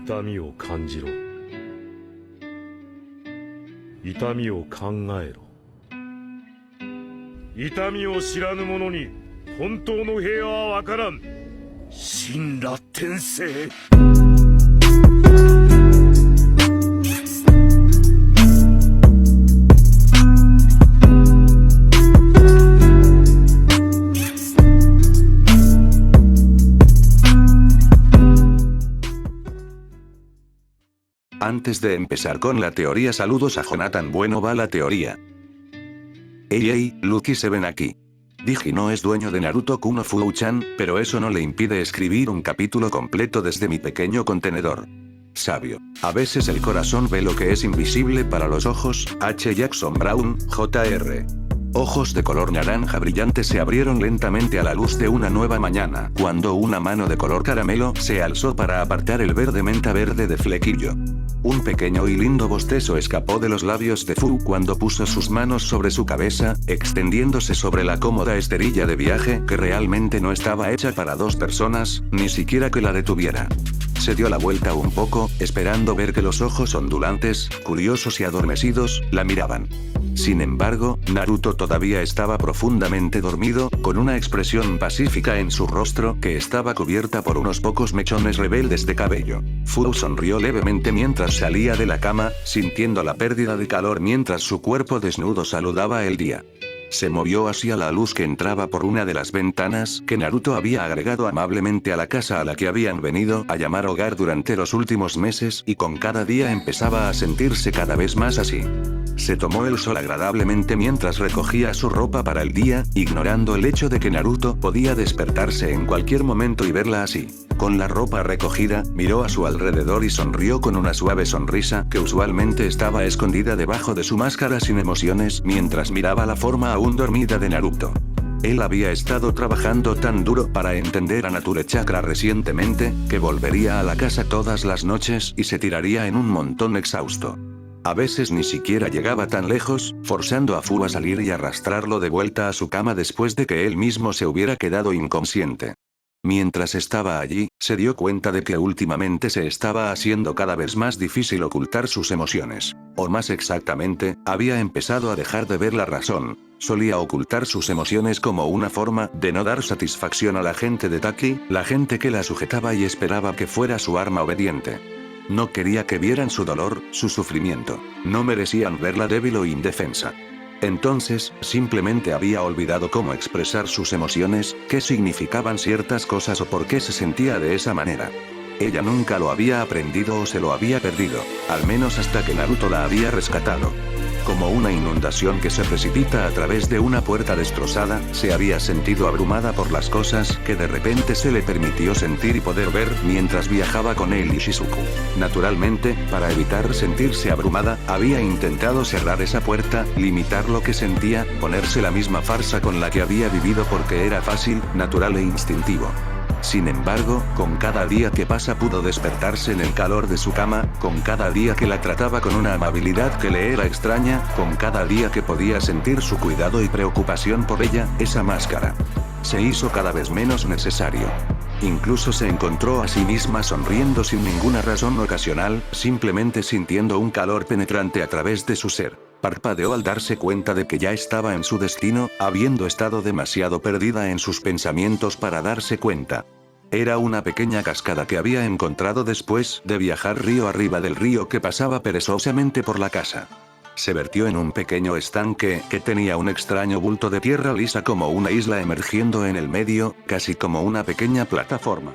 痛みを感じろ。痛みを考えろ。痛みを知らぬ者に本当の平和はわからん。神羅転生。Antes de empezar con la teoría, saludos a Jonathan. Bueno, va la teoría. Ey, Lucky se ven aquí. Diji no es dueño de Naruto Kuno Fuuchan, pero eso no le impide escribir un capítulo completo desde mi pequeño contenedor. Sabio. A veces el corazón ve lo que es invisible para los ojos. H. Jackson Brown, Jr. Ojos de color naranja brillante se abrieron lentamente a la luz de una nueva mañana, cuando una mano de color caramelo se alzó para apartar el verde menta verde de Flequillo. Un pequeño y lindo bostezo escapó de los labios de Fu cuando puso sus manos sobre su cabeza, extendiéndose sobre la cómoda esterilla de viaje que realmente no estaba hecha para dos personas, ni siquiera que la detuviera. Se dio la vuelta un poco, esperando ver que los ojos ondulantes, curiosos y adormecidos, la miraban. Sin embargo, Naruto todavía estaba profundamente dormido, con una expresión pacífica en su rostro que estaba cubierta por unos pocos mechones rebeldes de cabello. Fu sonrió levemente mientras salía de la cama, sintiendo la pérdida de calor mientras su cuerpo desnudo saludaba el día. Se movió hacia la luz que entraba por una de las ventanas que Naruto había agregado amablemente a la casa a la que habían venido a llamar hogar durante los últimos meses, y con cada día empezaba a sentirse cada vez más así. Se tomó el sol agradablemente mientras recogía su ropa para el día, ignorando el hecho de que Naruto podía despertarse en cualquier momento y verla así. Con la ropa recogida, miró a su alrededor y sonrió con una suave sonrisa que usualmente estaba escondida debajo de su máscara sin emociones mientras miraba la forma aún dormida de Naruto. Él había estado trabajando tan duro para entender a Nature Chakra recientemente, que volvería a la casa todas las noches y se tiraría en un montón exhausto. A veces ni siquiera llegaba tan lejos, forzando a Fu a salir y arrastrarlo de vuelta a su cama después de que él mismo se hubiera quedado inconsciente. Mientras estaba allí, se dio cuenta de que últimamente se estaba haciendo cada vez más difícil ocultar sus emociones. O más exactamente, había empezado a dejar de ver la razón. Solía ocultar sus emociones como una forma de no dar satisfacción a la gente de Taki, la gente que la sujetaba y esperaba que fuera su arma obediente. No quería que vieran su dolor, su sufrimiento. No merecían verla débil o indefensa. Entonces, simplemente había olvidado cómo expresar sus emociones, qué significaban ciertas cosas o por qué se sentía de esa manera. Ella nunca lo había aprendido o se lo había perdido, al menos hasta que Naruto la había rescatado. Como una inundación que se precipita a través de una puerta destrozada, se había sentido abrumada por las cosas que de repente se le permitió sentir y poder ver mientras viajaba con él y Shizuku. Naturalmente, para evitar sentirse abrumada, había intentado cerrar esa puerta, limitar lo que sentía, ponerse la misma farsa con la que había vivido porque era fácil, natural e instintivo. Sin embargo, con cada día que pasa pudo despertarse en el calor de su cama, con cada día que la trataba con una amabilidad que le era extraña, con cada día que podía sentir su cuidado y preocupación por ella, esa máscara se hizo cada vez menos necesario. Incluso se encontró a sí misma sonriendo sin ninguna razón ocasional, simplemente sintiendo un calor penetrante a través de su ser. Parpadeó al darse cuenta de que ya estaba en su destino, habiendo estado demasiado perdida en sus pensamientos para darse cuenta. Era una pequeña cascada que había encontrado después de viajar río arriba del río que pasaba perezosamente por la casa. Se vertió en un pequeño estanque que tenía un extraño bulto de tierra lisa como una isla emergiendo en el medio, casi como una pequeña plataforma.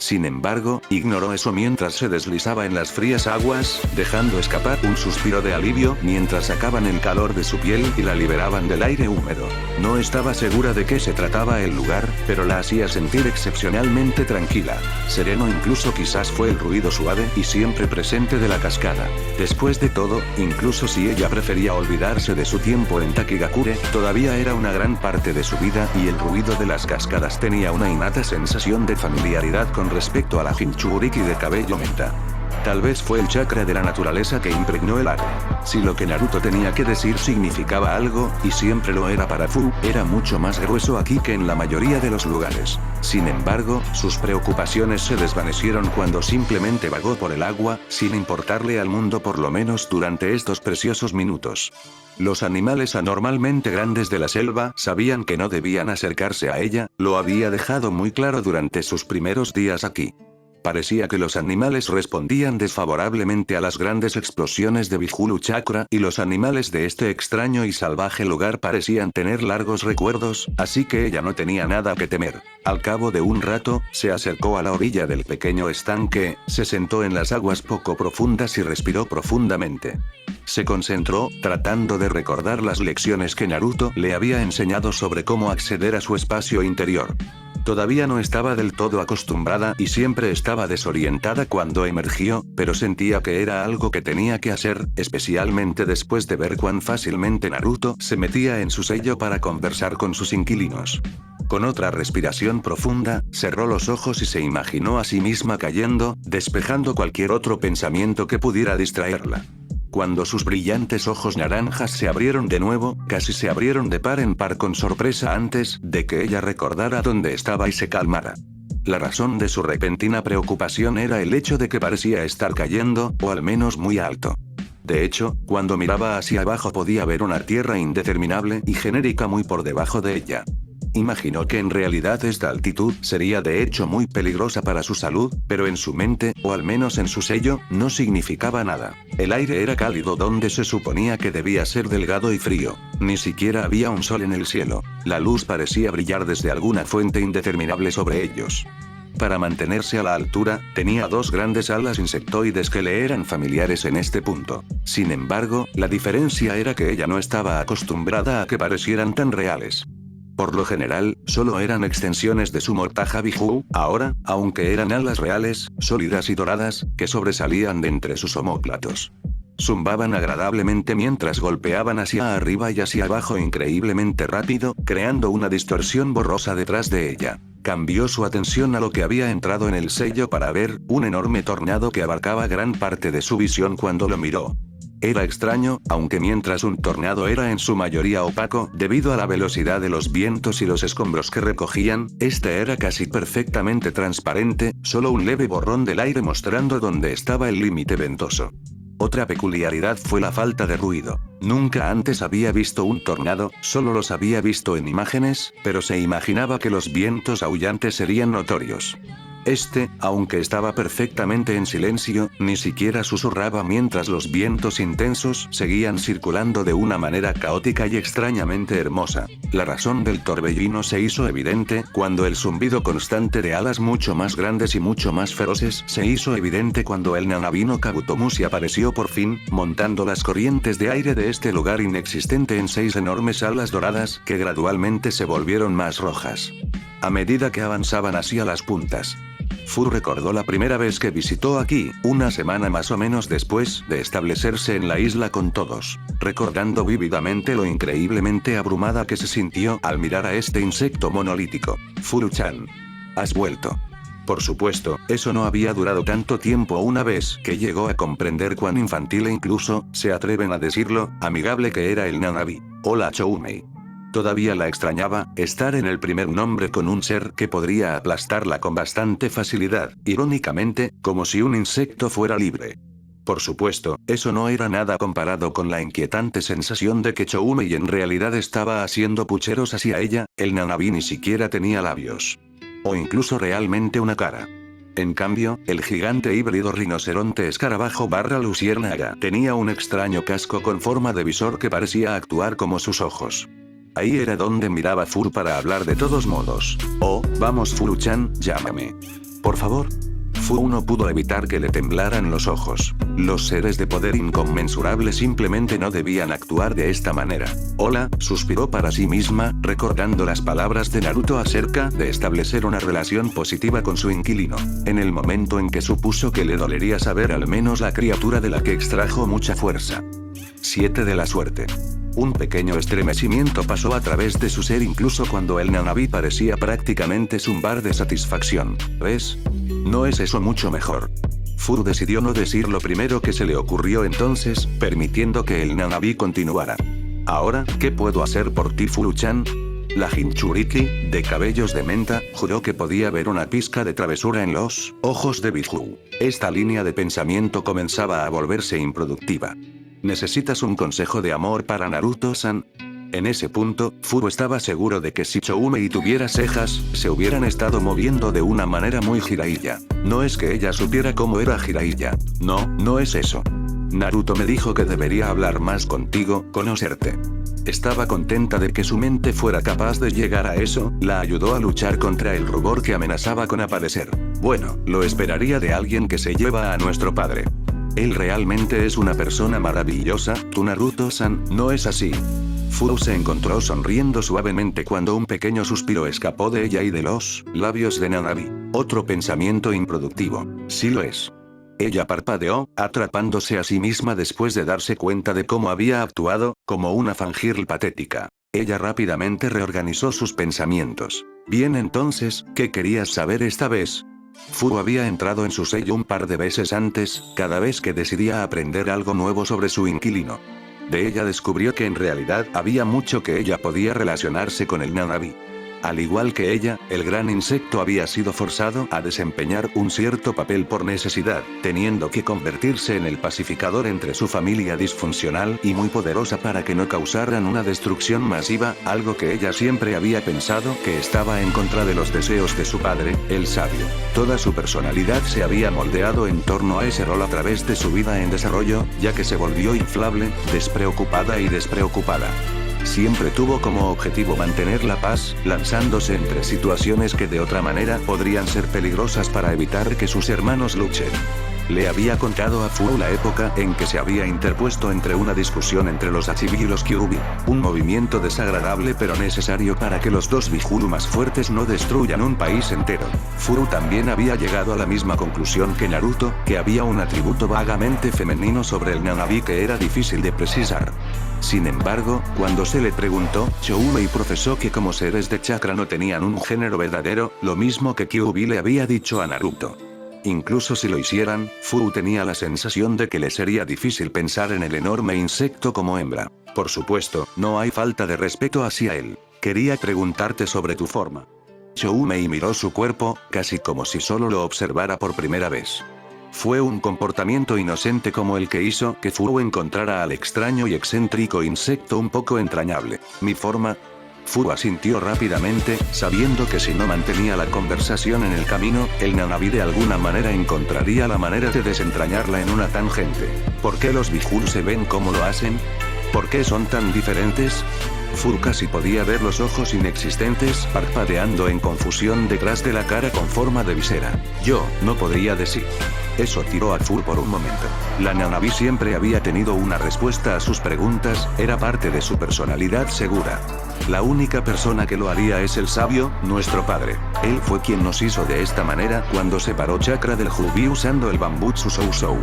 Sin embargo, ignoró eso mientras se deslizaba en las frías aguas, dejando escapar un suspiro de alivio mientras sacaban el calor de su piel y la liberaban del aire húmedo. No estaba segura de qué se trataba el lugar, pero la hacía sentir excepcionalmente tranquila. Sereno incluso quizás fue el ruido suave y siempre presente de la cascada. Después de todo, incluso si ella prefería olvidarse de su tiempo en Takigakure, todavía era una gran parte de su vida y el ruido de las cascadas tenía una innata sensación de familiaridad con respecto a la Jinchuriki de cabello menta. Tal vez fue el chakra de la naturaleza que impregnó el aire. Si lo que Naruto tenía que decir significaba algo, y siempre lo era para Fu, era mucho más grueso aquí que en la mayoría de los lugares. Sin embargo, sus preocupaciones se desvanecieron cuando simplemente vagó por el agua, sin importarle al mundo por lo menos durante estos preciosos minutos. Los animales anormalmente grandes de la selva sabían que no debían acercarse a ella, lo había dejado muy claro durante sus primeros días aquí. Parecía que los animales respondían desfavorablemente a las grandes explosiones de Bihulu Chakra y los animales de este extraño y salvaje lugar parecían tener largos recuerdos, así que ella no tenía nada que temer. Al cabo de un rato, se acercó a la orilla del pequeño estanque, se sentó en las aguas poco profundas y respiró profundamente. Se concentró, tratando de recordar las lecciones que Naruto le había enseñado sobre cómo acceder a su espacio interior. Todavía no estaba del todo acostumbrada y siempre estaba desorientada cuando emergió, pero sentía que era algo que tenía que hacer, especialmente después de ver cuán fácilmente Naruto se metía en su sello para conversar con sus inquilinos. Con otra respiración profunda, cerró los ojos y se imaginó a sí misma cayendo, despejando cualquier otro pensamiento que pudiera distraerla. Cuando sus brillantes ojos naranjas se abrieron de nuevo, casi se abrieron de par en par con sorpresa antes de que ella recordara dónde estaba y se calmara. La razón de su repentina preocupación era el hecho de que parecía estar cayendo, o al menos muy alto. De hecho, cuando miraba hacia abajo podía ver una tierra indeterminable y genérica muy por debajo de ella. Imaginó que en realidad esta altitud sería de hecho muy peligrosa para su salud, pero en su mente, o al menos en su sello, no significaba nada. El aire era cálido donde se suponía que debía ser delgado y frío. Ni siquiera había un sol en el cielo. La luz parecía brillar desde alguna fuente indeterminable sobre ellos. Para mantenerse a la altura, tenía dos grandes alas insectoides que le eran familiares en este punto. Sin embargo, la diferencia era que ella no estaba acostumbrada a que parecieran tan reales. Por lo general, solo eran extensiones de su mortaja Bihuu, ahora, aunque eran alas reales, sólidas y doradas, que sobresalían de entre sus omóplatos. Zumbaban agradablemente mientras golpeaban hacia arriba y hacia abajo increíblemente rápido, creando una distorsión borrosa detrás de ella. Cambió su atención a lo que había entrado en el sello para ver, un enorme tornado que abarcaba gran parte de su visión cuando lo miró. Era extraño, aunque mientras un tornado era en su mayoría opaco, debido a la velocidad de los vientos y los escombros que recogían, este era casi perfectamente transparente, solo un leve borrón del aire mostrando dónde estaba el límite ventoso. Otra peculiaridad fue la falta de ruido. Nunca antes había visto un tornado, solo los había visto en imágenes, pero se imaginaba que los vientos aullantes serían notorios. Aunque estaba perfectamente en silencio, ni siquiera susurraba mientras los vientos intensos seguían circulando de una manera caótica y extrañamente hermosa. La razón del torbellino se hizo evidente cuando el zumbido constante de alas mucho más grandes y mucho más feroces se hizo evidente cuando el Nanabino Kabutomushi apareció por fin, montando las corrientes de aire de este lugar inexistente en 6 enormes alas doradas que gradualmente se volvieron más rojas. A medida que avanzaban hacia las puntas. Fu recordó la primera vez que visitó aquí, una semana más o menos después de establecerse en la isla con todos, recordando vívidamente lo increíblemente abrumada que se sintió al mirar a este insecto monolítico. Furu-chan. ¿Has vuelto? Por supuesto, eso no había durado tanto tiempo una vez que llegó a comprender cuán infantil e incluso, se atreven a decirlo, amigable que era el Nanabi. Hola Choumei. Todavía la extrañaba, estar en el primer nombre con un ser que podría aplastarla con bastante facilidad, irónicamente, como si un insecto fuera libre. Por supuesto, eso no era nada comparado con la inquietante sensación de que Choumei en realidad estaba haciendo pucheros hacia ella, el Nanabi ni siquiera tenía labios. O incluso realmente una cara. En cambio, el gigante híbrido rinoceronte escarabajo / luciérnaga tenía un extraño casco con forma de visor que parecía actuar como sus ojos. Ahí era donde miraba Fur para hablar de todos modos. Oh, vamos Furu-chan, llámame. Por favor. Fu no pudo evitar que le temblaran los ojos. Los seres de poder inconmensurable simplemente no debían actuar de esta manera. Hola, suspiró para sí misma, recordando las palabras de Naruto acerca de establecer una relación positiva con su inquilino. En el momento en que supuso que le dolería saber al menos la criatura de la que extrajo mucha fuerza. 7 de la suerte. Un pequeño estremecimiento pasó a través de su ser incluso cuando el Nanabi parecía prácticamente zumbar de satisfacción. ¿Ves? ¿No es eso mucho mejor? Furu decidió no decir lo primero que se le ocurrió entonces, permitiendo que el Nanabi continuara. Ahora, ¿qué puedo hacer por ti, Furu-chan? La Jinchuriki, de cabellos de menta, juró que podía ver una pizca de travesura en los ojos de Biju. Esta línea de pensamiento comenzaba a volverse improductiva. ¿Necesitas un consejo de amor para Naruto-san? En ese punto, Furu estaba seguro de que si Choumei tuviera cejas, se hubieran estado moviendo de una manera muy Jiraiya. No es que ella supiera cómo era Jiraiya. No, no es eso. Naruto me dijo que debería hablar más contigo, conocerte. Estaba contenta de que su mente fuera capaz de llegar a eso, la ayudó a luchar contra el rubor que amenazaba con aparecer. Bueno, lo esperaría de alguien que se lleva a nuestro padre. Él realmente es una persona maravillosa, tu Naruto-san, ¿no es así? Furu se encontró sonriendo suavemente cuando un pequeño suspiro escapó de ella y de los labios de Nanabi. Otro pensamiento improductivo. Sí lo es. Ella parpadeó, atrapándose a sí misma después de darse cuenta de cómo había actuado, como una fangirl patética. Ella rápidamente reorganizó sus pensamientos. Bien, entonces, ¿qué querías saber esta vez? Furu había entrado en su sello un par de veces antes, cada vez que decidía aprender algo nuevo sobre su inquilino. De ella descubrió que en realidad había mucho que ella podía relacionarse con el Nanabi. Al igual que ella, el gran insecto había sido forzado a desempeñar un cierto papel por necesidad, teniendo que convertirse en el pacificador entre su familia disfuncional y muy poderosa para que no causaran una destrucción masiva, algo que ella siempre había pensado que estaba en contra de los deseos de su padre, el sabio. Toda su personalidad se había moldeado en torno a ese rol a través de su vida en desarrollo, ya que se volvió inflable, despreocupada y despreocupada. Siempre tuvo como objetivo mantener la paz, lanzándose entre situaciones que de otra manera podrían ser peligrosas para evitar que sus hermanos luchen. Le había contado a Furu la época en que se había interpuesto entre una discusión entre los Achibi y los Kyuubi, un movimiento desagradable pero necesario para que los dos Bijuru más fuertes no destruyan un país entero. Furu también había llegado a la misma conclusión que Naruto, que había un atributo vagamente femenino sobre el Nanabi que era difícil de precisar. Sin embargo, cuando se le preguntó, Choumei profesó que como seres de chakra no tenían un género verdadero, lo mismo que Kyuubi le había dicho a Naruto. Incluso si lo hicieran, Furu tenía la sensación de que le sería difícil pensar en el enorme insecto como hembra. Por supuesto, no hay falta de respeto hacia él. Quería preguntarte sobre tu forma. Choumei miró su cuerpo, casi como si solo lo observara por primera vez. Fue un comportamiento inocente como el que hizo que Furu encontrara al extraño y excéntrico insecto un poco entrañable. ¿Mi forma? Furu asintió rápidamente, sabiendo que si no mantenía la conversación en el camino, el Nanabi de alguna manera encontraría la manera de desentrañarla en una tangente. ¿Por qué los Bijuru se ven como lo hacen? ¿Por qué son tan diferentes? Furu casi podía ver los ojos inexistentes parpadeando en confusión detrás de la cara con forma de visera. Yo no podría decir. Eso tiró a Furu por un momento. La Nanabi siempre había tenido una respuesta a sus preguntas, era parte de su personalidad segura. La única persona que lo haría es el sabio, nuestro padre. Él fue quien nos hizo de esta manera cuando separó chakra del Jubi usando el Bambutsu Sousou.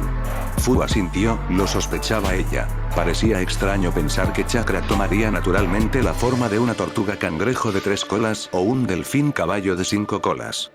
Furu asintió, lo sospechaba ella. Parecía extraño pensar que chakra tomaría naturalmente la forma de una tortuga cangrejo de 3 colas o un delfín caballo de 5 colas.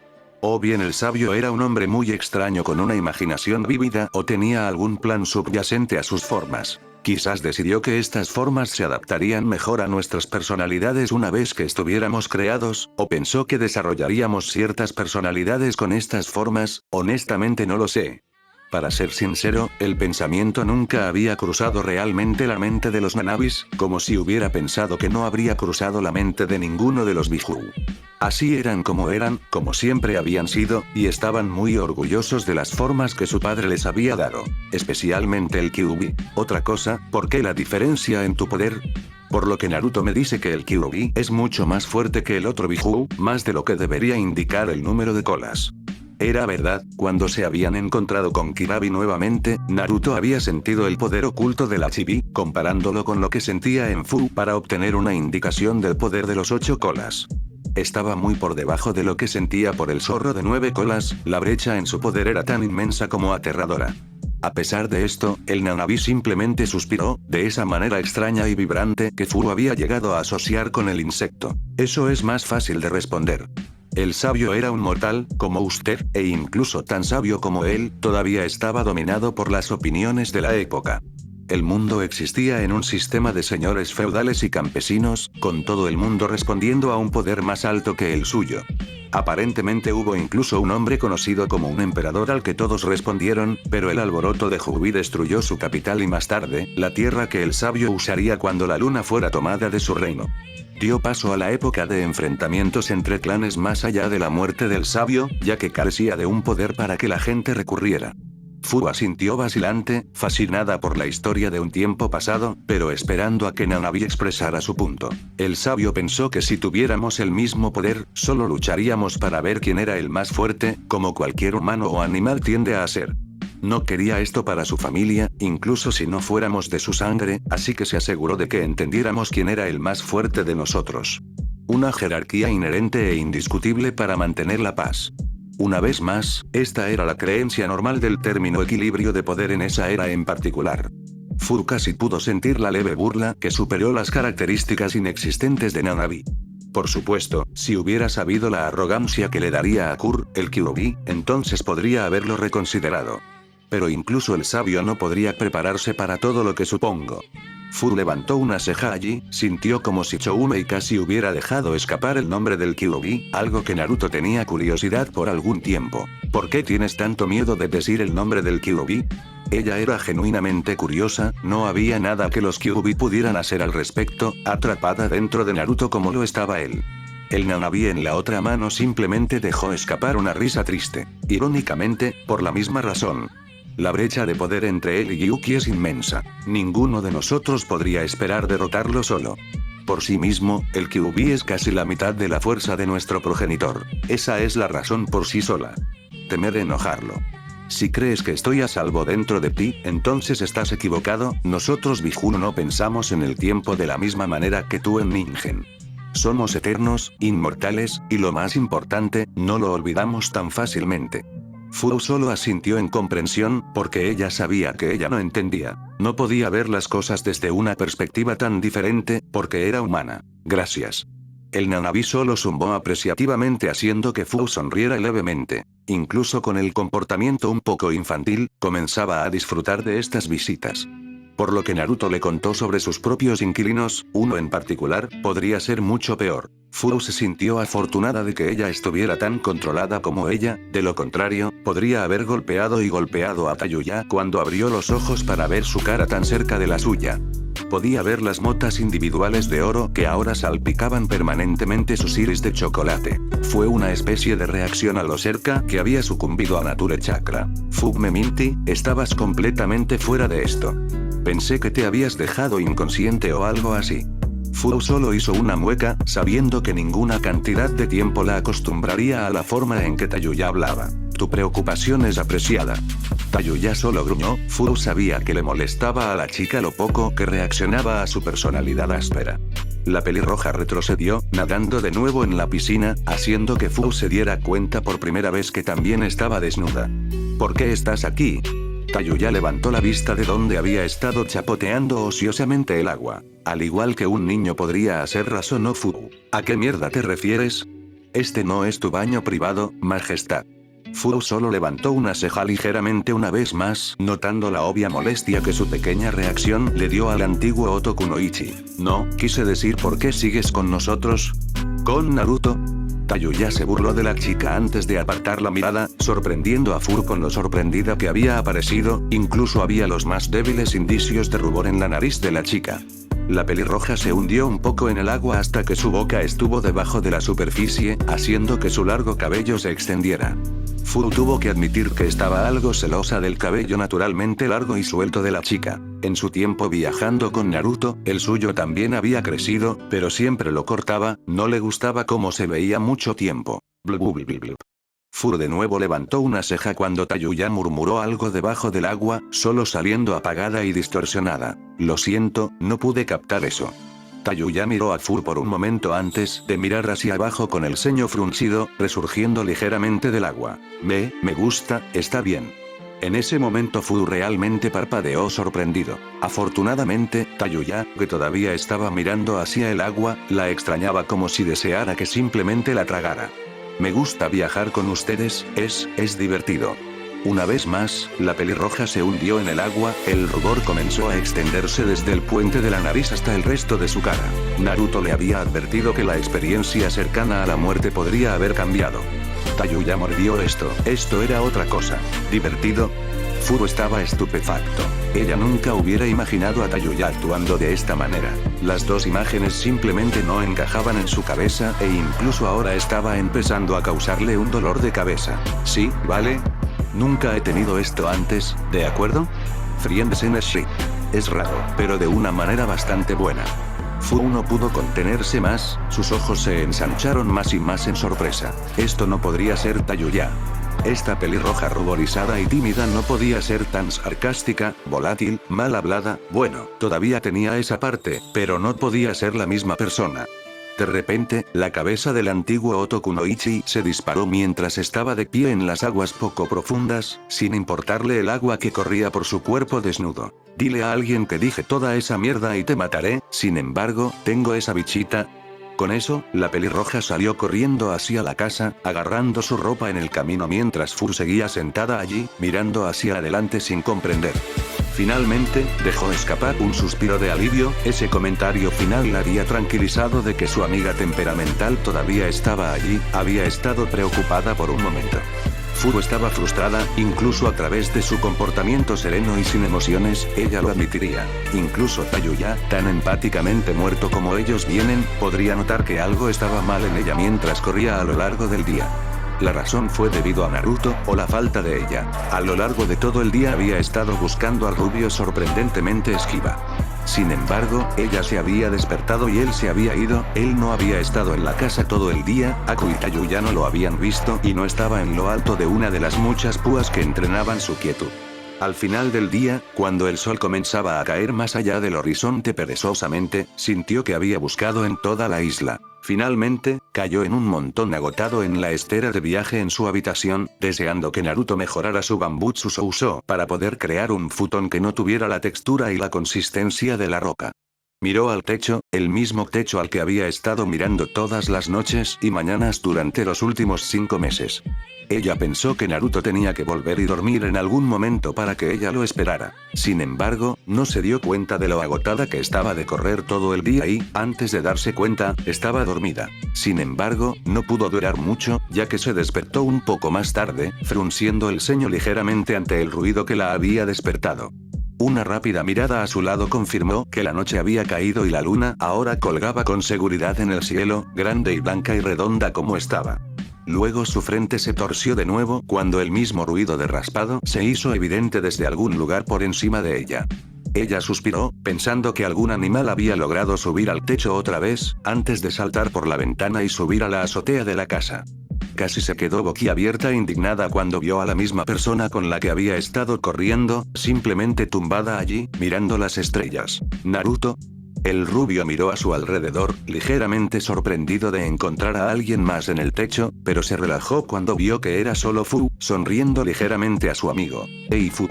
O bien el sabio era un hombre muy extraño con una imaginación vívida o tenía algún plan subyacente a sus formas. Quizás decidió que estas formas se adaptarían mejor a nuestras personalidades una vez que estuviéramos creados, o pensó que desarrollaríamos ciertas personalidades con estas formas, honestamente no lo sé. Para ser sincero, el pensamiento nunca había cruzado realmente la mente de los Nanabis, como si hubiera pensado que no habría cruzado la mente de ninguno de los Bijuu. Así eran, como siempre habían sido, y estaban muy orgullosos de las formas que su padre les había dado. Especialmente el Kyuubi. Otra cosa, ¿por qué la diferencia en tu poder? Por lo que Naruto me dice que el Kyuubi es mucho más fuerte que el otro Bijuu, más de lo que debería indicar el número de colas. Era verdad, cuando se habían encontrado con Kirabi nuevamente, Naruto había sentido el poder oculto del Achibi, comparándolo con lo que sentía en Fu para obtener una indicación del poder de los 8 colas. Estaba muy por debajo de lo que sentía por el zorro de 9 colas, la brecha en su poder era tan inmensa como aterradora. A pesar de esto, el Nanabi simplemente suspiró, de esa manera extraña y vibrante que Furu había llegado a asociar con el insecto. Eso es más fácil de responder. El sabio era un mortal, como usted, e incluso tan sabio como él, todavía estaba dominado por las opiniones de la época. El mundo existía en un sistema de señores feudales y campesinos, con todo el mundo respondiendo a un poder más alto que el suyo. Aparentemente hubo incluso un hombre conocido como un emperador al que todos respondieron, pero el alboroto de Jubi destruyó su capital y más tarde, la tierra que el sabio usaría cuando la luna fuera tomada de su reino. Dio paso a la época de enfrentamientos entre clanes más allá de la muerte del sabio, ya que carecía de un poder para que la gente recurriera. Fu asintió vacilante, fascinada por la historia de un tiempo pasado, pero esperando a que Nanabi expresara su punto. El sabio pensó que si tuviéramos el mismo poder, solo lucharíamos para ver quién era el más fuerte, como cualquier humano o animal tiende a ser. No quería esto para su familia, incluso si no fuéramos de su sangre, así que se aseguró de que entendiéramos quién era el más fuerte de nosotros. Una jerarquía inherente e indiscutible para mantener la paz. Una vez más, esta era la creencia normal del término equilibrio de poder en esa era en particular. Fu casi pudo sentir la leve burla que superó las características inexistentes de Nanabi. Por supuesto, si hubiera sabido la arrogancia que le daría a Kur, el Kyuubi, entonces podría haberlo reconsiderado. Pero incluso el sabio no podría prepararse para todo lo que supongo. Fu levantó una ceja allí, sintió como si Choumei casi hubiera dejado escapar el nombre del Kyuubi, algo que Naruto tenía curiosidad por algún tiempo. ¿Por qué tienes tanto miedo de decir el nombre del Kyuubi? Ella era genuinamente curiosa, no había nada que los Kyuubi pudieran hacer al respecto, atrapada dentro de Naruto como lo estaba él. El Nanabi en la otra mano simplemente dejó escapar una risa triste. Irónicamente, por la misma razón. La brecha de poder entre él y Yuki es inmensa. Ninguno de nosotros podría esperar derrotarlo solo. Por sí mismo, el Kyuubi es casi la mitad de la fuerza de nuestro progenitor. Esa es la razón por sí sola. Temer enojarlo. Si crees que estoy a salvo dentro de ti, entonces estás equivocado. Nosotros Biju no pensamos en el tiempo de la misma manera que tú en Ningen. Somos eternos, inmortales, y lo más importante, no lo olvidamos tan fácilmente. Fu solo asintió en comprensión, porque ella sabía que ella no entendía. No podía ver las cosas desde una perspectiva tan diferente, porque era humana. Gracias. El Nanabi solo zumbó apreciativamente haciendo que Fu sonriera levemente. Incluso con el comportamiento un poco infantil, comenzaba a disfrutar de estas visitas. Por lo que Naruto le contó sobre sus propios inquilinos, uno en particular, podría ser mucho peor. Fu se sintió afortunada de que ella estuviera tan controlada como ella, de lo contrario, podría haber golpeado a Tayuya cuando abrió los ojos para ver su cara tan cerca de la suya. Podía ver las motas individuales de oro que ahora salpicaban permanentemente sus iris de chocolate. Fue una especie de reacción a lo cerca que había sucumbido a Nature Chakra. Fu me minti, estabas completamente fuera de esto. Pensé que te habías dejado inconsciente o algo así. Fu solo hizo una mueca, sabiendo que ninguna cantidad de tiempo la acostumbraría a la forma en que Tayuya hablaba. Tu preocupación es apreciada. Tayuya solo gruñó. Fu sabía que le molestaba a la chica lo poco que reaccionaba a su personalidad áspera. La pelirroja retrocedió, nadando de nuevo en la piscina, haciendo que Fu se diera cuenta por primera vez que también estaba desnuda. ¿Por qué estás aquí? Tayuya levantó la vista de donde había estado chapoteando ociosamente el agua. Al igual que un niño podría hacer, razonó Fu. ¿A qué mierda te refieres? Este no es tu baño privado, majestad. Fu solo levantó una ceja ligeramente una vez más, notando la obvia molestia que su pequeña reacción le dio al antiguo Otokunoichi. No, quise decir ¿por qué sigues con nosotros? ¿Con Naruto? Tayuya se burló de la chica antes de apartar la mirada, sorprendiendo a Fu con lo sorprendida que había aparecido, incluso había los más débiles indicios de rubor en la nariz de la chica. La pelirroja se hundió un poco en el agua hasta que su boca estuvo debajo de la superficie, haciendo que su largo cabello se extendiera. Fu tuvo que admitir que estaba algo celosa del cabello naturalmente largo y suelto de la chica. En su tiempo viajando con Naruto, el suyo también había crecido, pero siempre lo cortaba, no le gustaba cómo se veía mucho tiempo. Blub. Fu de nuevo levantó una ceja cuando Tayuya murmuró algo debajo del agua, solo saliendo apagada y distorsionada. Lo siento, no pude captar eso. Tayuya miró a Fu por un momento antes de mirar hacia abajo con el ceño fruncido, resurgiendo ligeramente del agua. Me gusta, está bien. En ese momento Fu realmente parpadeó sorprendido. Afortunadamente, Tayuya, que todavía estaba mirando hacia el agua, la extrañaba como si deseara que simplemente la tragara. Me gusta viajar con ustedes, es divertido. Una vez más, la pelirroja se hundió en el agua, el rubor comenzó a extenderse desde el puente de la nariz hasta el resto de su cara. Naruto le había advertido que la experiencia cercana a la muerte podría haber cambiado. Tayuya mordió esto era otra cosa. ¿Divertido? Furu estaba estupefacto. Ella nunca hubiera imaginado a Tayuya actuando de esta manera. Las dos imágenes simplemente no encajaban en su cabeza e incluso ahora estaba empezando a causarle un dolor de cabeza. ¿Sí, vale? Nunca he tenido esto antes, ¿de acuerdo? Friends in a shit. Es raro, pero de una manera bastante buena. Furu no pudo contenerse más, sus ojos se ensancharon más y más en sorpresa. Esto no podría ser Tayuya. Esta pelirroja ruborizada y tímida no podía ser tan sarcástica, volátil, mal hablada, bueno, todavía tenía esa parte, pero no podía ser la misma persona. De repente, la cabeza del antiguo Otoku no Ichi se disparó mientras estaba de pie en las aguas poco profundas, sin importarle el agua que corría por su cuerpo desnudo. Dile a alguien que dije toda esa mierda y te mataré, sin embargo, tengo esa bichita. Con eso, la pelirroja salió corriendo hacia la casa, agarrando su ropa en el camino mientras Furu seguía sentada allí, mirando hacia adelante sin comprender. Finalmente, dejó escapar un suspiro de alivio, ese comentario final la había tranquilizado de que su amiga temperamental todavía estaba allí, había estado preocupada por un momento. Furu estaba frustrada, incluso a través de su comportamiento sereno y sin emociones, ella lo admitiría. Incluso Tayuya, tan empáticamente muerto como ellos vienen, podría notar que algo estaba mal en ella mientras corría a lo largo del día. La razón fue debido a Naruto, o la falta de ella. A lo largo de todo el día había estado buscando al rubio sorprendentemente esquiva. Sin embargo, ella se había despertado y él se había ido, él no había estado en la casa todo el día, Aku y Tayuya no lo habían visto y no estaba en lo alto de una de las muchas púas que entrenaban su quietud. Al final del día, cuando el sol comenzaba a caer más allá del horizonte perezosamente, sintió que había buscado en toda la isla. Finalmente, cayó en un montón agotado en la estera de viaje en su habitación, deseando que Naruto mejorara su Bambutsu Sousou para poder crear un futón que no tuviera la textura y la consistencia de la roca. Miró al techo, el mismo techo al que había estado mirando todas las noches y mañanas durante los últimos 5 meses. Ella pensó que Naruto tenía que volver y dormir en algún momento para que ella lo esperara. Sin embargo, no se dio cuenta de lo agotada que estaba de correr todo el día y, antes de darse cuenta, estaba dormida. Sin embargo, no pudo durar mucho, ya que se despertó un poco más tarde, frunciendo el ceño ligeramente ante el ruido que la había despertado. Una rápida mirada a su lado confirmó que la noche había caído y la luna ahora colgaba con seguridad en el cielo, grande y blanca y redonda como estaba. Luego su frente se torció de nuevo cuando el mismo ruido de raspado se hizo evidente desde algún lugar por encima de ella. Ella suspiró, pensando que algún animal había logrado subir al techo otra vez, antes de saltar por la ventana y subir a la azotea de la casa. Casi se quedó boquiabierta e indignada cuando vio a la misma persona con la que había estado corriendo, simplemente tumbada allí, mirando las estrellas. ¿Naruto? El rubio miró a su alrededor, ligeramente sorprendido de encontrar a alguien más en el techo, pero se relajó cuando vio que era solo Fu, sonriendo ligeramente a su amigo. «Hey Fu».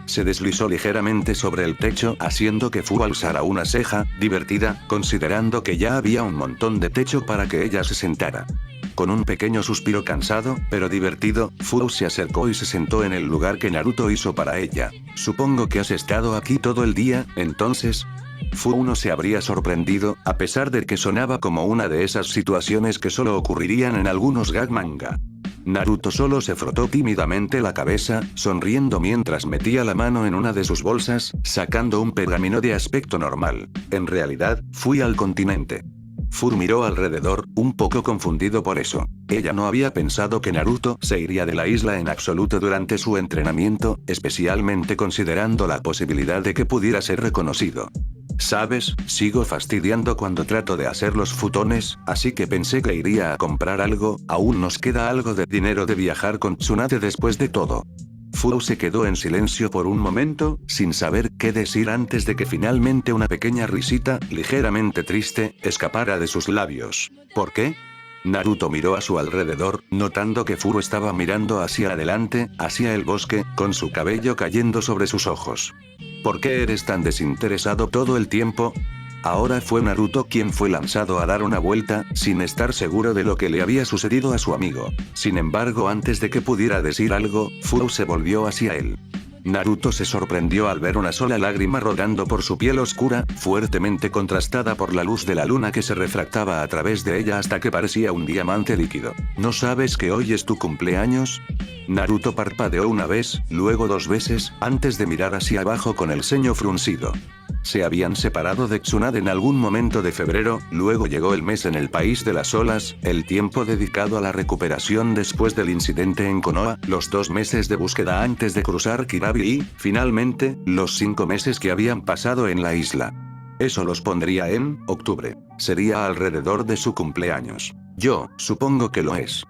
Se deslizó ligeramente sobre el techo, haciendo que Fu alzara una ceja, divertida, considerando que ya había un montón de techo para que ella se sentara. Con un pequeño suspiro cansado, pero divertido, Fu se acercó y se sentó en el lugar que Naruto hizo para ella. «Supongo que has estado aquí todo el día, entonces». Fu no se habría sorprendido, a pesar de que sonaba como una de esas situaciones que solo ocurrirían en algunos gag manga. Naruto solo se frotó tímidamente la cabeza, sonriendo mientras metía la mano en una de sus bolsas, sacando un pergamino de aspecto normal. En realidad, fui al continente. Fu miró alrededor, un poco confundido por eso. Ella no había pensado que Naruto se iría de la isla en absoluto durante su entrenamiento, especialmente considerando la posibilidad de que pudiera ser reconocido. ¿Sabes? Sigo fastidiando cuando trato de hacer los futones, así que pensé que iría a comprar algo, aún nos queda algo de dinero de viajar con Tsunade después de todo. Fu se quedó en silencio por un momento, sin saber qué decir antes de que finalmente una pequeña risita, ligeramente triste, escapara de sus labios. ¿Por qué? Naruto miró a su alrededor, notando que Fu estaba mirando hacia adelante, hacia el bosque, con su cabello cayendo sobre sus ojos. ¿Por qué eres tan desinteresado todo el tiempo? Ahora fue Naruto quien fue lanzado a dar una vuelta, sin estar seguro de lo que le había sucedido a su amigo. Sin embargo, antes de que pudiera decir algo, Furu se volvió hacia él. Naruto se sorprendió al ver una sola lágrima rodando por su piel oscura, fuertemente contrastada por la luz de la luna que se refractaba a través de ella hasta que parecía un diamante líquido. ¿No sabes que hoy es tu cumpleaños? Naruto parpadeó una vez, luego 2 veces, antes de mirar hacia abajo con el ceño fruncido. Se habían separado de Tsunade en algún momento de febrero, luego llegó el mes en el país de las olas, el tiempo dedicado a la recuperación después del incidente en Konoha, los 2 meses de búsqueda antes de cruzar Kirabi y, finalmente, los 5 meses que habían pasado en la isla. Eso los pondría en octubre. Sería alrededor de su cumpleaños. Yo supongo que lo es.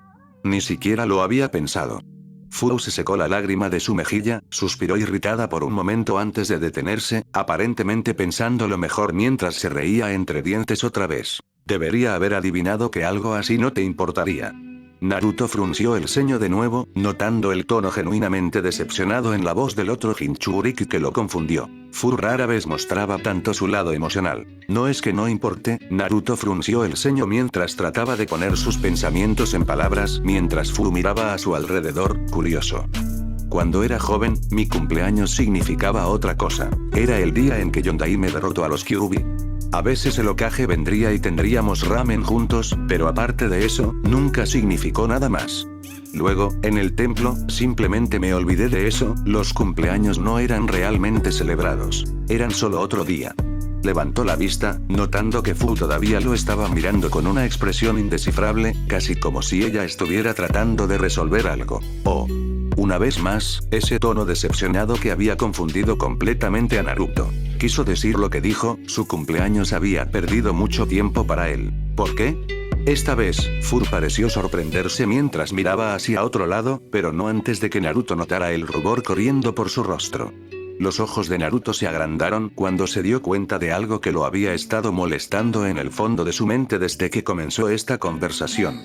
Ni siquiera lo había pensado. Furu se secó la lágrima de su mejilla, suspiró irritada por un momento antes de detenerse, aparentemente pensando lo mejor mientras se reía entre dientes otra vez. Debería haber adivinado que algo así no te importaría. Naruto frunció el ceño de nuevo, notando el tono genuinamente decepcionado en la voz del otro Jinchuriki que lo confundió. Furu rara vez mostraba tanto su lado emocional. No es que no importe, Naruto frunció el ceño mientras trataba de poner sus pensamientos en palabras mientras Furu miraba a su alrededor, curioso. Cuando era joven, mi cumpleaños significaba otra cosa. Era el día en que Yondai me derrotó a los Kyuubi. A veces el Hokage vendría y tendríamos ramen juntos, pero aparte de eso, nunca significó nada más. Luego, en el templo, simplemente me olvidé de eso, los cumpleaños no eran realmente celebrados. Eran solo otro día. Levantó la vista, notando que Fu todavía lo estaba mirando con una expresión indescifrable, casi como si ella estuviera tratando de resolver algo. Oh. Una vez más, ese tono decepcionado que había confundido completamente a Naruto. Quiso decir lo que dijo, su cumpleaños había perdido mucho tiempo para él. ¿Por qué? Esta vez, Fu pareció sorprenderse mientras miraba hacia otro lado, pero no antes de que Naruto notara el rubor corriendo por su rostro. Los ojos de Naruto se agrandaron cuando se dio cuenta de algo que lo había estado molestando en el fondo de su mente desde que comenzó esta conversación.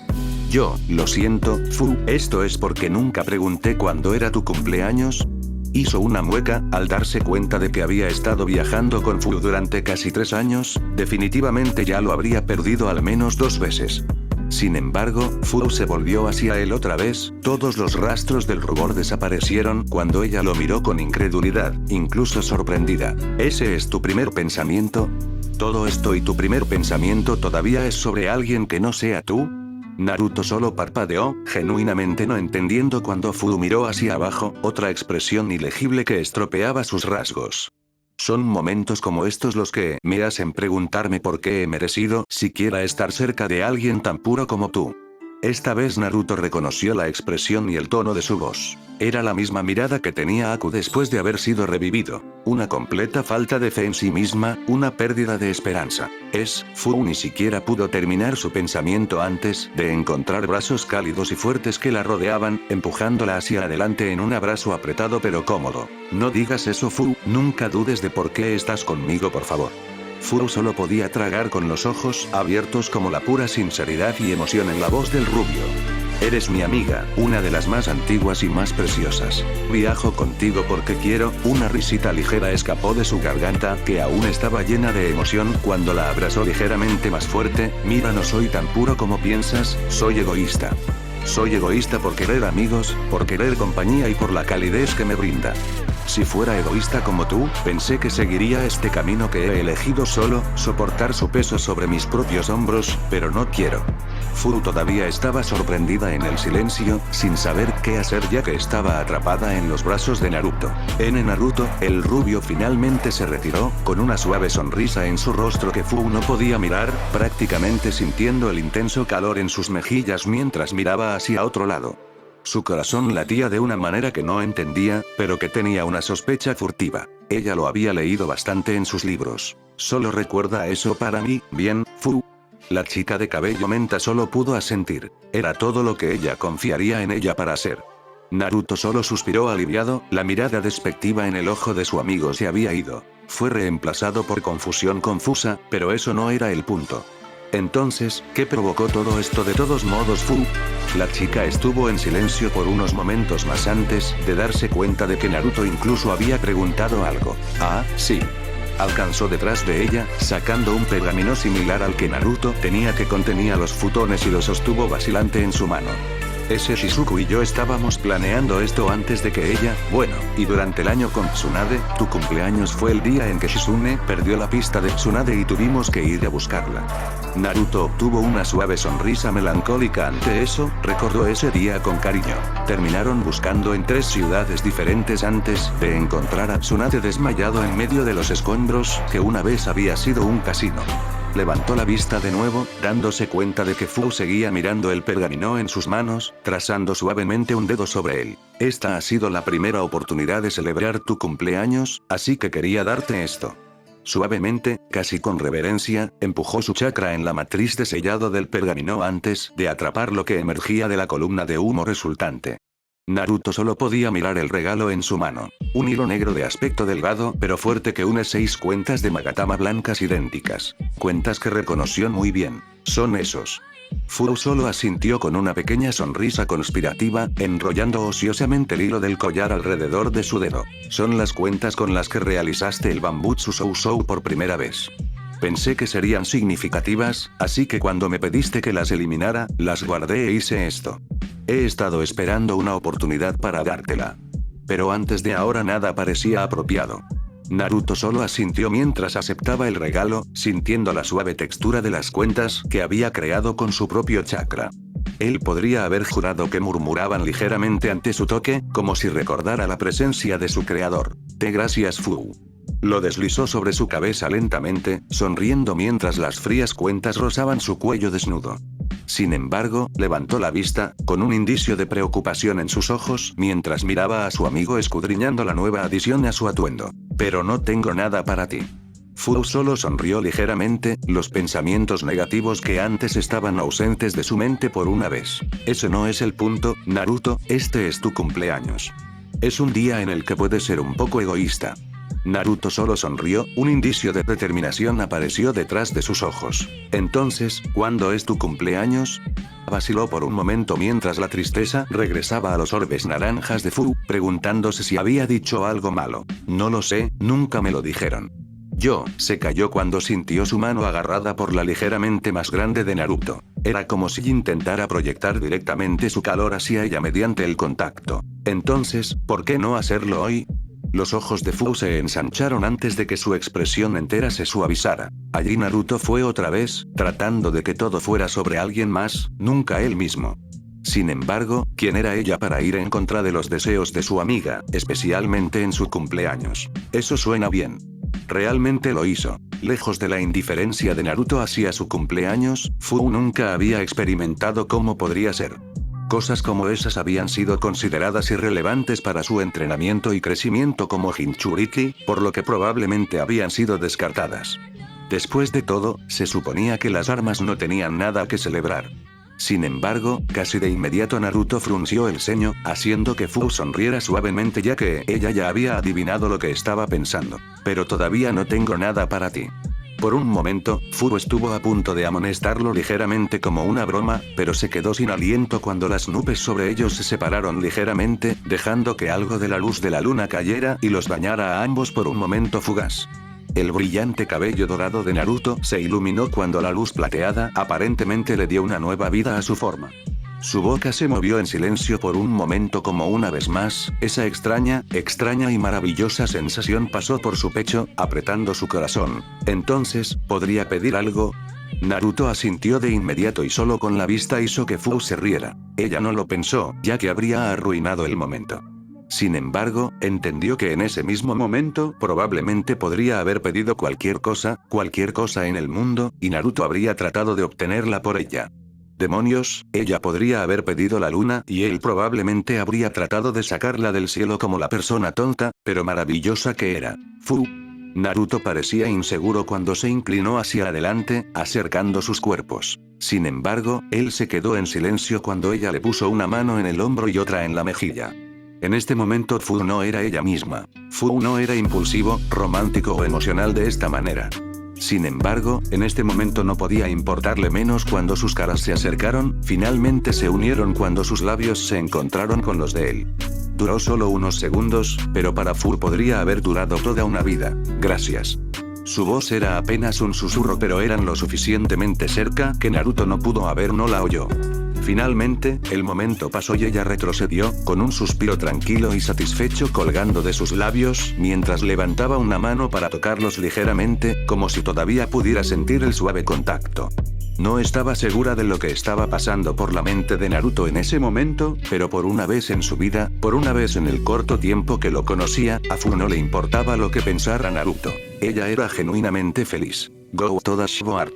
Yo, lo siento, Fu, ¿esto es porque nunca pregunté cuándo era tu cumpleaños? Hizo una mueca, al darse cuenta de que había estado viajando con Fu durante casi 3 años, definitivamente ya lo habría perdido al menos 2 veces. Sin embargo, Fu se volvió hacia él otra vez, todos los rastros del rubor desaparecieron cuando ella lo miró con incredulidad, incluso sorprendida. ¿Ese es tu primer pensamiento? ¿Todo esto y tu primer pensamiento todavía es sobre alguien que no sea tú? Naruto solo parpadeó, genuinamente no entendiendo cuando Fu miró hacia abajo, otra expresión ilegible que estropeaba sus rasgos. Son momentos como estos los que me hacen preguntarme por qué he merecido siquiera estar cerca de alguien tan puro como tú. Esta vez Naruto reconoció la expresión y el tono de su voz. Era la misma mirada que tenía Aku después de haber sido revivido. Una completa falta de fe en sí misma, una pérdida de esperanza. Fu ni siquiera pudo terminar su pensamiento antes de encontrar brazos cálidos y fuertes que la rodeaban, empujándola hacia adelante en un abrazo apretado pero cómodo. No digas eso, Fu, nunca dudes de por qué estás conmigo, por favor. Fu solo podía tragar con los ojos abiertos como la pura sinceridad y emoción en la voz del rubio. Eres mi amiga, una de las más antiguas y más preciosas. Viajo contigo porque quiero. Una risita ligera escapó de su garganta, que aún estaba llena de emoción cuando la abrazó ligeramente más fuerte. Mira, no soy tan puro como piensas, soy egoísta. Soy egoísta por querer amigos, por querer compañía y por la calidez que me brinda. Si fuera egoísta como tú, pensé que seguiría este camino que he elegido solo, soportar su peso sobre mis propios hombros, pero no quiero. Fu todavía estaba sorprendida en el silencio, sin saber qué hacer ya que estaba atrapada en los brazos de Naruto. Naruto, el rubio finalmente se retiró, con una suave sonrisa en su rostro que Fu no podía mirar, prácticamente sintiendo el intenso calor en sus mejillas mientras miraba hacia otro lado. Su corazón latía de una manera que no entendía, pero que tenía una sospecha furtiva. Ella lo había leído bastante en sus libros. Solo recuerda eso para mí, bien, Fu. La chica de cabello menta solo pudo asentir. Era todo lo que ella confiaría en ella para hacer. Naruto solo suspiró aliviado, la mirada despectiva en el ojo de su amigo se había ido. Fue reemplazado por confusión confusa, pero eso no era el punto. Entonces, ¿qué provocó todo esto de todos modos, Fu? La chica estuvo en silencio por unos momentos más antes de darse cuenta de que Naruto incluso había preguntado algo. Ah, sí. Alcanzó detrás de ella, sacando un pergamino similar al que Naruto tenía que contenía los futones y lo sostuvo vacilante en su mano. Ese Shizuku y yo estábamos planeando esto antes de que ella, bueno, y durante el año con Tsunade, tu cumpleaños fue el día en que Shizune perdió la pista de Tsunade y tuvimos que ir a buscarla. Naruto obtuvo una suave sonrisa melancólica ante eso, recordó ese día con cariño. Terminaron buscando en 3 ciudades diferentes antes de encontrar a Tsunade desmayado en medio de los escombros, que una vez había sido un casino. Levantó la vista de nuevo, dándose cuenta de que Fu seguía mirando el pergamino en sus manos, trazando suavemente un dedo sobre él. Esta ha sido la primera oportunidad de celebrar tu cumpleaños, así que quería darte esto. Suavemente, casi con reverencia, empujó su chakra en la matriz de sellado del pergamino antes de atrapar lo que emergía de la columna de humo resultante. Naruto solo podía mirar el regalo en su mano. Un hilo negro de aspecto delgado pero fuerte que une 6 cuentas de Magatama blancas idénticas. Cuentas que reconoció muy bien. Son esos. Fu solo asintió con una pequeña sonrisa conspirativa, enrollando ociosamente el hilo del collar alrededor de su dedo. Son las cuentas con las que realizaste el Bambutsu Sousou por primera vez. Pensé que serían significativas, así que cuando me pediste que las eliminara, las guardé e hice esto. He estado esperando una oportunidad para dártela. Pero antes de ahora nada parecía apropiado. Naruto solo asintió mientras aceptaba el regalo, sintiendo la suave textura de las cuentas que había creado con su propio chakra. Él podría haber jurado que murmuraban ligeramente ante su toque, como si recordara la presencia de su creador. Gracias Fu. Lo deslizó sobre su cabeza lentamente, sonriendo mientras las frías cuentas rozaban su cuello desnudo. Sin embargo, levantó la vista, con un indicio de preocupación en sus ojos, mientras miraba a su amigo escudriñando la nueva adición a su atuendo. Pero no tengo nada para ti. Fu solo sonrió ligeramente, los pensamientos negativos que antes estaban ausentes de su mente por una vez. Ese no es el punto, Naruto, este es tu cumpleaños. Es un día en el que puedes ser un poco egoísta. Naruto solo sonrió, un indicio de determinación apareció detrás de sus ojos. Entonces, ¿cuándo es tu cumpleaños? Vaciló por un momento mientras la tristeza regresaba a los orbes naranjas de Fu, preguntándose si había dicho algo malo. No lo sé, nunca me lo dijeron. Se cayó cuando sintió su mano agarrada por la ligeramente más grande de Naruto. Era como si intentara proyectar directamente su calor hacia ella mediante el contacto. Entonces, ¿por qué no hacerlo hoy? Los ojos de Fu se ensancharon antes de que su expresión entera se suavizara. Allí Naruto fue otra vez, tratando de que todo fuera sobre alguien más, nunca él mismo. Sin embargo, ¿quién era ella para ir en contra de los deseos de su amiga, especialmente en su cumpleaños? Eso suena bien. Realmente lo hizo. Lejos de la indiferencia de Naruto hacia su cumpleaños, Fu nunca había experimentado cómo podría ser. Cosas como esas habían sido consideradas irrelevantes para su entrenamiento y crecimiento como Jinchuriki, por lo que probablemente habían sido descartadas. Después de todo, se suponía que las armas no tenían nada que celebrar. Sin embargo, casi de inmediato Naruto frunció el ceño, haciendo que Fu sonriera suavemente ya que ella ya había adivinado lo que estaba pensando. Pero todavía no tengo nada para ti. Por un momento, Fu estuvo a punto de amonestarlo ligeramente como una broma, pero se quedó sin aliento cuando las nubes sobre ellos se separaron ligeramente, dejando que algo de la luz de la luna cayera y los bañara a ambos por un momento fugaz. El brillante cabello dorado de Naruto se iluminó cuando la luz plateada aparentemente le dio una nueva vida a su forma. Su boca se movió en silencio por un momento como una vez más, esa extraña y maravillosa sensación pasó por su pecho, apretando su corazón. Entonces, ¿podría pedir algo? Naruto asintió de inmediato y solo con la vista hizo que Fu se riera. Ella no lo pensó, ya que habría arruinado el momento. Sin embargo, entendió que en ese mismo momento probablemente podría haber pedido cualquier cosa en el mundo, y Naruto habría tratado de obtenerla por ella. Demonios, ella podría haber pedido la luna y él probablemente habría tratado de sacarla del cielo como la persona tonta, pero maravillosa que era. Fu. Naruto parecía inseguro cuando se inclinó hacia adelante, acercando sus cuerpos. Sin embargo, él se quedó en silencio cuando ella le puso una mano en el hombro y otra en la mejilla. En este momento Fu no era ella misma. Fu no era impulsivo, romántico o emocional de esta manera. Sin embargo, en este momento no podía importarle menos cuando sus caras se acercaron, finalmente se unieron cuando sus labios se encontraron con los de él. Duró solo unos segundos, pero para Fu podría haber durado toda una vida. Gracias. Su voz era apenas un susurro, pero eran lo suficientemente cerca que Naruto no la oyó. Finalmente, el momento pasó y ella retrocedió, con un suspiro tranquilo y satisfecho colgando de sus labios, mientras levantaba una mano para tocarlos ligeramente, como si todavía pudiera sentir el suave contacto. No estaba segura de lo que estaba pasando por la mente de Naruto en ese momento, pero por una vez en su vida, por una vez en el corto tiempo que lo conocía, a Fu no le importaba lo que pensara Naruto. Ella era genuinamente feliz. Go toda Schwartz.